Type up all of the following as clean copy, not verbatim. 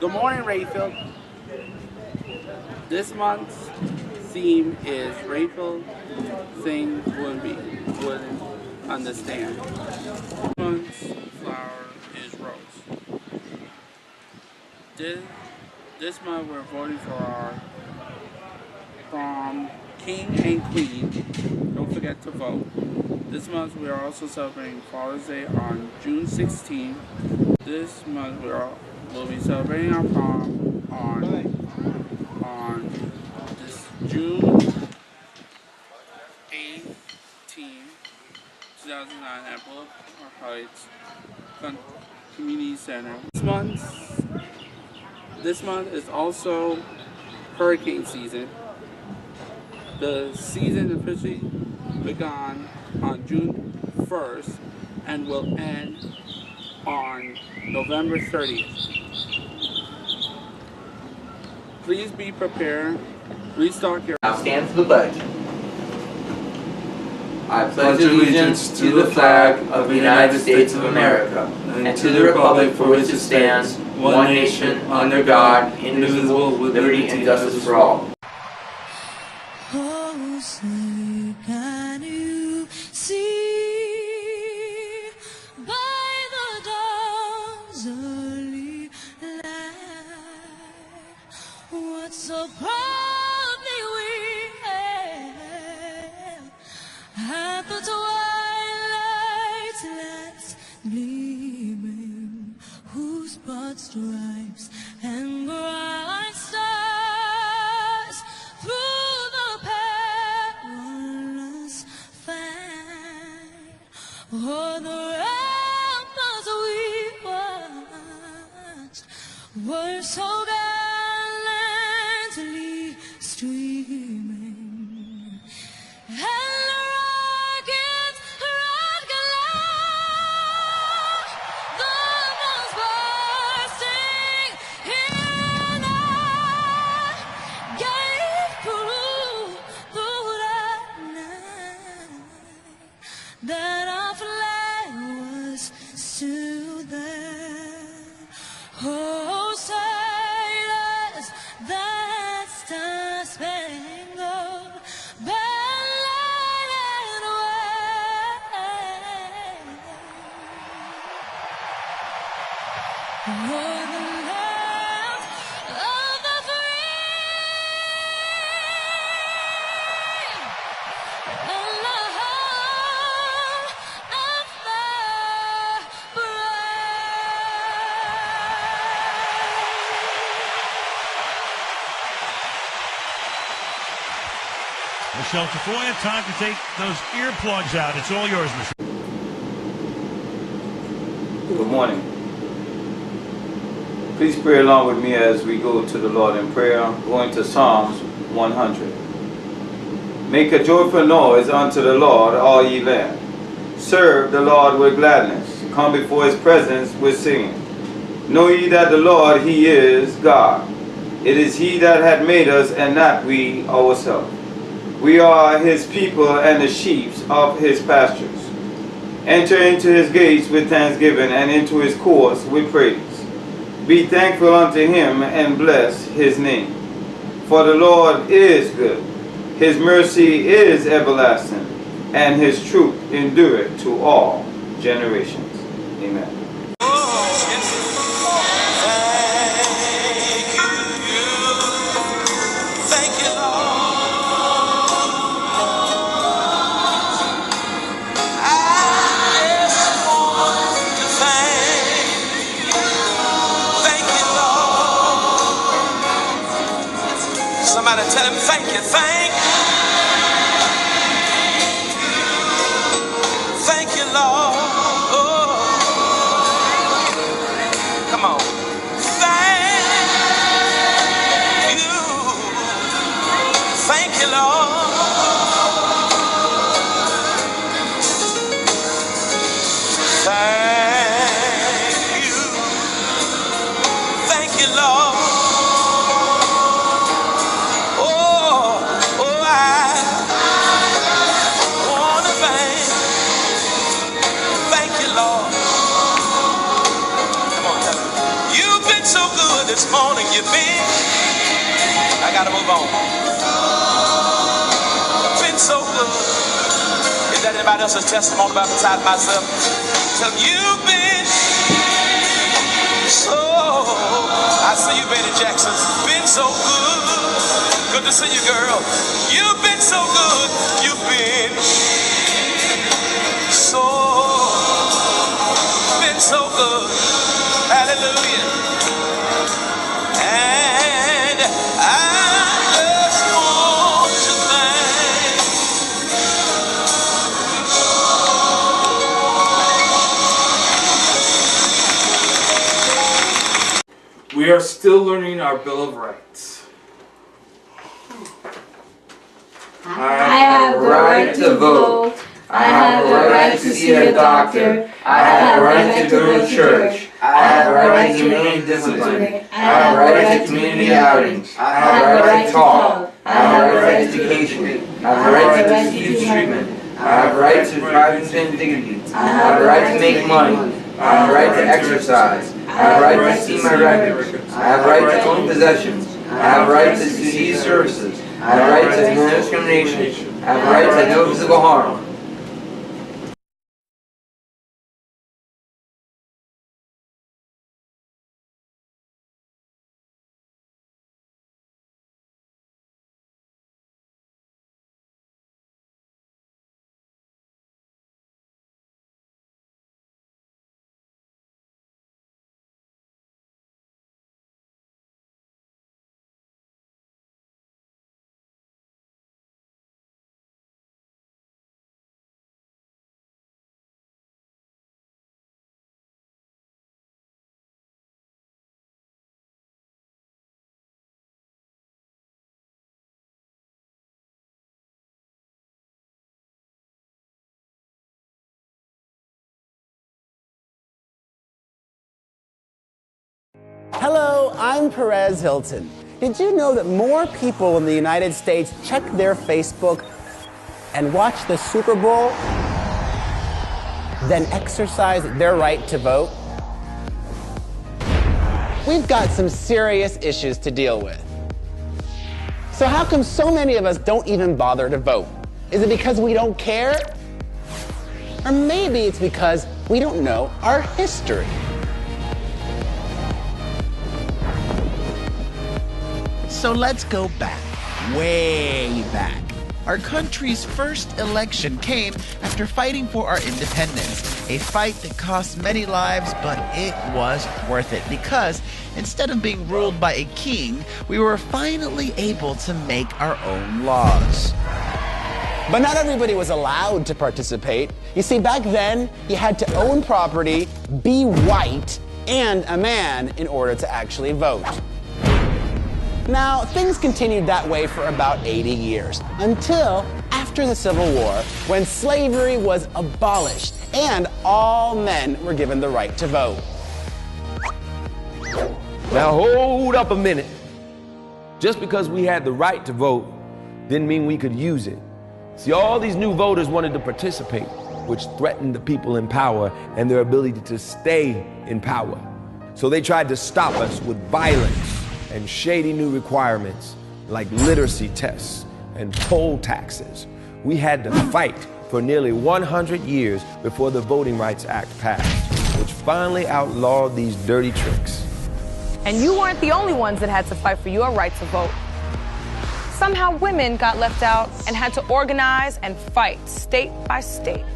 Good morning, Rayfield. This month's theme is Rayfield things wouldn't understand. This month's flower is rose. This month we're voting for our prom king and queen. Don't forget to vote. This month we are also celebrating Father's Day on June 16th. This month we'll be celebrating our prom on this June 18th, 2009 at Boulevard Heights Community Center. This month is also hurricane season. The season officially began on June 1st and will end on November 30th. Please be prepared. Restock your... Now stand for the pledge. I pledge allegiance to the flag of the United States of America and to the republic for which it stands, one nation, under God, indivisible, with liberty and justice for all. Oh, say, can you see by the dawn's early light what so proudly we hailed at the twilight's last gleaming, whose broad stripes and bright stars through the perilous fight, o'er the ramparts we watched were so gallantly streaming, and the rocket's red glare, the bombs bursting in air, gave proof through the night that our flag was still there. Oh, sailors, that star-spangled banner wave o'er the land of the free and the home of the Michelle Tafoya, time to take those earplugs out. It's all yours, Michelle. Good morning. Please pray along with me as we go to the Lord in prayer, going to Psalms 100. Make a joyful noise unto the Lord, all ye land. Serve the Lord with gladness. Come before his presence with singing. Know ye that the Lord, he is God. It is he that hath made us, and not we ourselves. We are his people and the sheep of his pastures. Enter into his gates with thanksgiving, and into his courts with praise. Be thankful unto him, and bless his name. For the Lord is good. His mercy is everlasting, and his truth endureth to all generations. Amen. Somebody tell him thank you, thank you, Lord. Oh, come on. Thank you, Lord. Thank you, Lord. this morning you've been. I gotta move on. Been so good. Is that anybody else's testimony about besides myself? Tell you've been so. I see you, Betty Jackson. Been so good. Good to see you, girl. You've been so good. You've been so. Been so good. Hallelujah. And I just want to thank. We are still learning our Bill of Rights. I have the right to vote. I have the right to see a doctor. I have the right to go to church. I have the right to remain disciplined. I have the right to community outings. I have the right to talk. I have the right to education. I have the right to receive treatment. I have the right to privacy and dignity. I have the right to make money. I have the right to exercise. I have the right to see my records. I have the right to own possessions. I have the right to seize services. I have the right to no discrimination. I have the right to no physical harm. Hello, I'm Perez Hilton. Did you know that more people in the United States check their Facebook and watch the Super Bowl than exercise their right to vote? We've got some serious issues to deal with. So how come so many of us don't even bother to vote? Is it because we don't care? Or maybe it's because we don't know our history. So let's go back, way back. Our country's first election came after fighting for our independence, a fight that cost many lives, but it was worth it because instead of being ruled by a king, we were finally able to make our own laws. But not everybody was allowed to participate. You see, back then, you had to own property, be white, and a man in order to actually vote. Now, things continued that way for about 80 years, until after the Civil War, when slavery was abolished and all men were given the right to vote. Now hold up a minute. Just because we had the right to vote didn't mean we could use it. See, all these new voters wanted to participate, which threatened the people in power and their ability to stay in power. So they tried to stop us with violence and shady new requirements like literacy tests and poll taxes. We had to fight for nearly 100 years before the Voting Rights Act passed, which finally outlawed these dirty tricks. And you weren't the only ones that had to fight for your right to vote. Somehow women got left out and had to organize and fight state by state,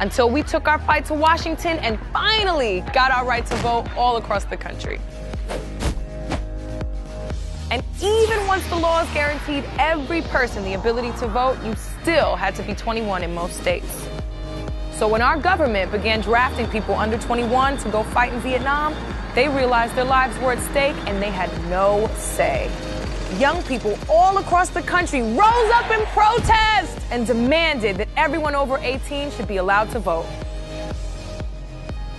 until we took our fight to Washington and finally got our right to vote all across the country. And even once the laws guaranteed every person the ability to vote, you still had to be 21 in most states. So when our government began drafting people under 21 to go fight in Vietnam, they realized their lives were at stake and they had no say. Young people all across the country rose up in protest and demanded that everyone over 18 should be allowed to vote.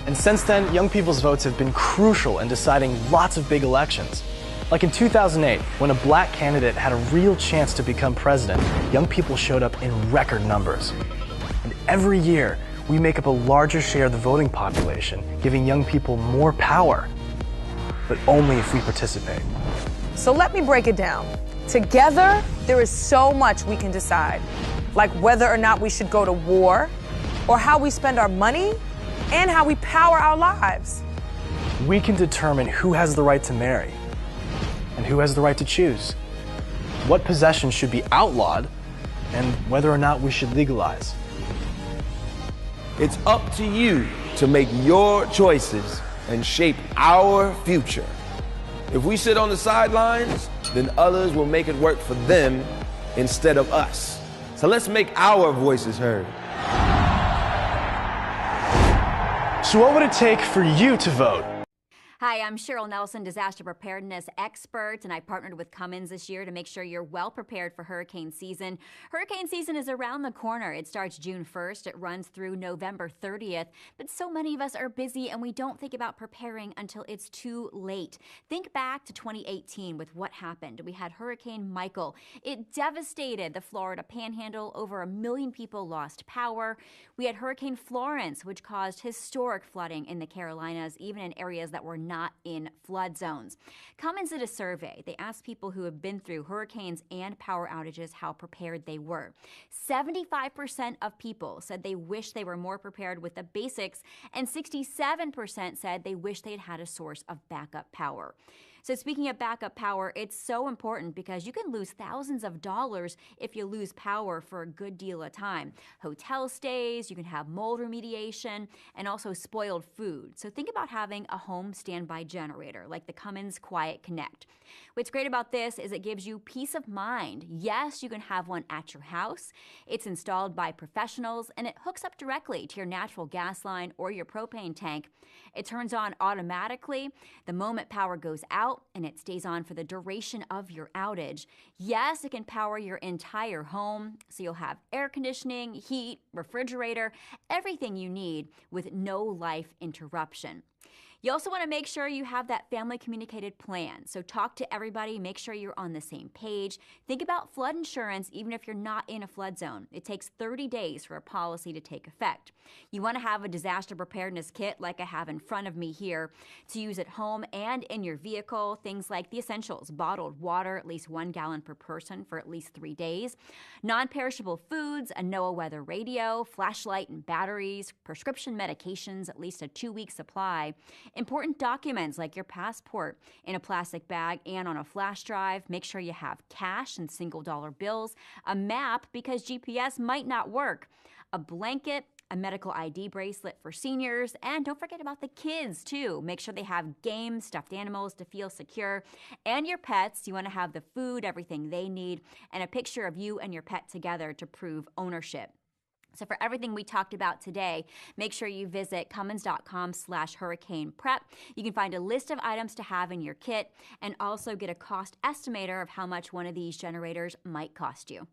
And since then, young people's votes have been crucial in deciding lots of big elections. Like in 2008, when a black candidate had a real chance to become president, young people showed up in record numbers. And every year, we make up a larger share of the voting population, giving young people more power. but only if we participate. So let me break it down. Together, there is so much we can decide, like whether or not we should go to war, or how we spend our money, and how we power our lives. We can determine who has the right to marry and who has the right to choose, what possessions should be outlawed, and whether or not we should legalize. It's up to you to make your choices and shape our future. If we sit on the sidelines, then others will make it work for them instead of us. So let's make our voices heard. So what would it take for you to vote? Hi, I'm Cheryl Nelson, disaster preparedness expert, and I partnered with Cummins this year to make sure you're well prepared for hurricane season. Hurricane season is around the corner. It starts June 1st. It runs through November 30th. But so many of us are busy and we don't think about preparing until it's too late. Think back to 2018 with what happened. We had Hurricane Michael. It devastated the Florida Panhandle. Over 1 million people lost power. We had Hurricane Florence, which caused historic flooding in the Carolinas, even in areas that were not in flood zones. Cummins did a survey. They asked people who have been through hurricanes and power outages how prepared they were. 75% of people said they wish they were more prepared with the basics, and 67% said they wish they'd had a source of backup power. So speaking of backup power, it's so important because you can lose thousands of dollars if you lose power for a good deal of time. Hotel stays, you can have mold remediation, and also spoiled food. So think about having a home standby generator like the Cummins Quiet Connect. What's great about this is it gives you peace of mind. Yes, you can have one at your house. It's installed by professionals and it hooks up directly to your natural gas line or your propane tank. It turns on automatically the moment power goes out, and it stays on for the duration of your outage. Yes, it can power your entire home, so you'll have air conditioning, heat, refrigerator, everything you need with no life interruption. You also want to make sure you have that family communicated plan. So talk to everybody, make sure you're on the same page. Think about flood insurance even if you're not in a flood zone. It takes 30 days for a policy to take effect. You want to have a disaster preparedness kit like I have in front of me here to use at home and in your vehicle. Things like the essentials, bottled water, at least 1 gallon per person for at least 3 days, non-perishable foods, a NOAA weather radio, flashlight and batteries, prescription medications, at least a 2-week supply, important documents like your passport in a plastic bag and on a flash drive. Make sure you have cash and single dollar bills, a map because GPS might not work, a blanket, a medical ID bracelet for seniors, and don't forget about the kids too. Make sure they have games, stuffed animals to feel secure, and your pets. You want to have the food, everything they need, and a picture of you and your pet together to prove ownership. So for everything we talked about today, make sure you visit Cummins.com/hurricane prep. You can find a list of items to have in your kit and also get a cost estimator of how much one of these generators might cost you.